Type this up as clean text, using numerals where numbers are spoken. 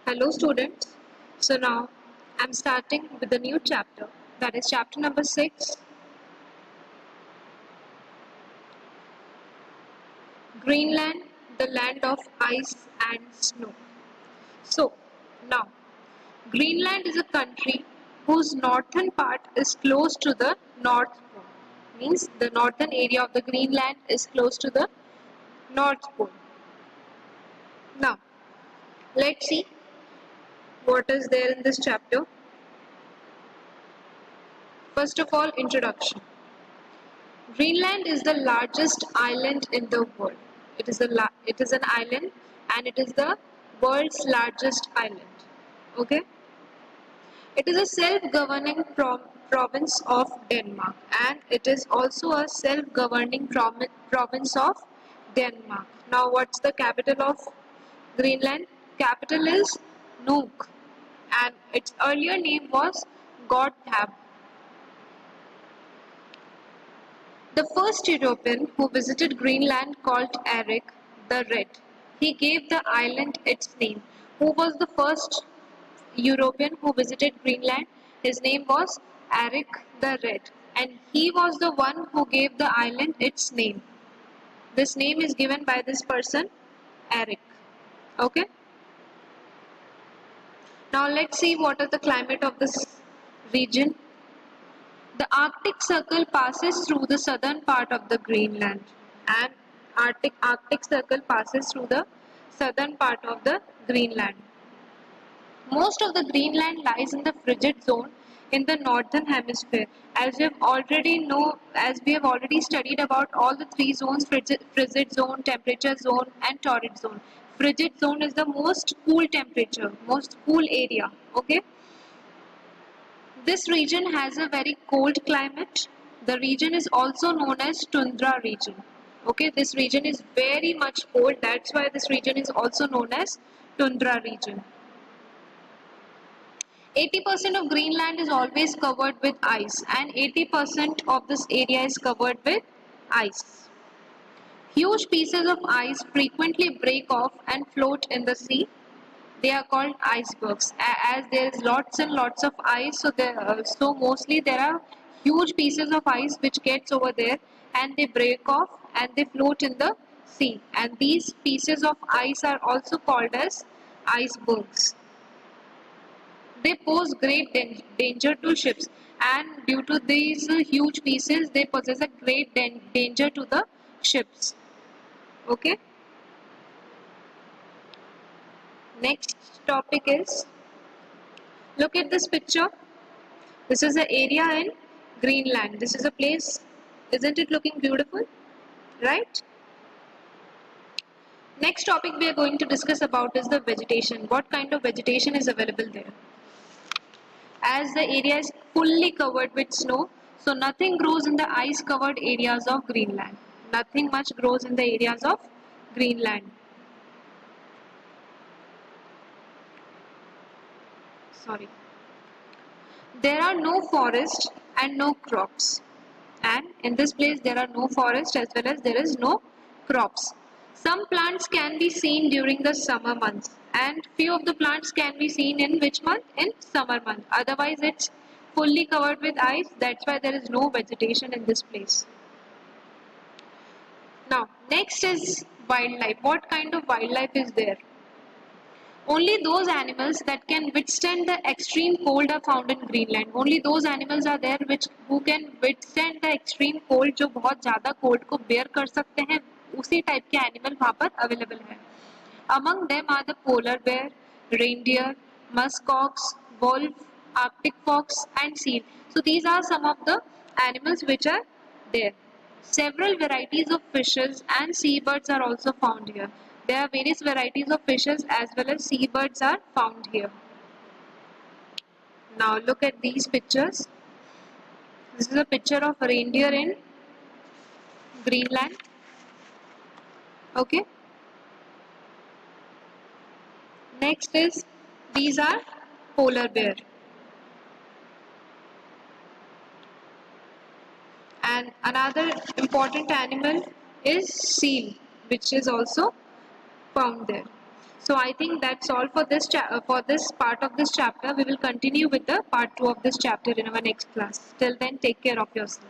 Hello students. So now I'm starting with the new chapter, that is chapter number 6, Greenland, the land of ice and snow. So now Greenland is a country whose northern part is close to the North Pole. Means the northern area of the Greenland is close to the North Pole. Now let's see what is there in this chapter. First of all, introduction. Greenland is the largest island in the world. It is an island and it is the world's largest island. Okay? It is a self-governing province of Denmark and it is also a self-governing province of Denmark. Now what's the capital of Greenland? Capital is Nuuk and its earlier name was Godthab. The first European who visited Greenland called Erik the Red. He gave the island its name. Who was the first European who visited Greenland? His name was Erik the Red, and he was the one who gave the island its name. This name is given by this person, Erik. Okay. Now let's see what is the climate of this region. The Arctic Circle passes through the southern part of the Greenland and Arctic Circle passes through the southern part of the Greenland. Most of the Greenland lies in the frigid zone in the northern hemisphere. As we have already studied about all the three zones, frigid zone, temperature zone and torrid zone. Frigid zone is the most cool temperature, most cool area. Okay. This region has a very cold climate. The region is also known as tundra region. Okay, this region is very much cold. That's why this region is also known as tundra region. 80% of Greenland is always covered with ice and 80% of this area is covered with ice. Huge pieces of ice frequently break off and float in the sea. They are called icebergs as there is lots and lots of ice, so mostly there are huge pieces of ice which gets over there and they break off and they float in the sea, and these pieces of ice are also called as icebergs. They pose great danger to ships, and due to these huge pieces they possess a great danger to the ships. Okay. Next topic is, look at this picture. This is the area in Greenland. This is a place. Isn't it looking beautiful? Right? Next topic we are going to discuss about is the vegetation. What kind of vegetation is available there? As the area is fully covered with snow, so nothing grows in the ice covered areas of Greenland. Nothing much grows in the areas of Greenland. Sorry. There are no forests and no crops. And in this place there are no forests as well as there is no crops. Some plants can be seen during the summer months and few of the plants can be seen in which month? In summer month. Otherwise it's fully covered with ice. That's why there is no vegetation in this place. Now next is wildlife. What kind of wildlife is there? Only those animals that can withstand the extreme cold are found in Greenland. Only those animals are there which who can withstand the extreme cold, जो बहुत ज़्यादा cold को bear कर सकते हैं, उसी type के animal वहाँ पर available है. Among them are the polar bear, reindeer, musk ox, wolf, arctic fox and seal. So these are some of the animals which are there. Several varieties of fishes and seabirds are also found here. There are various varieties of fishes as well as seabirds are found here. Now look at these pictures. This is a picture of a reindeer in Greenland. Okay. Next is, these are polar bear. And another important animal is seal, which is also found there. So I think that's all for for this part of this chapter. We will continue with the part 2 of this chapter in our next class. Till then, take care of yourself.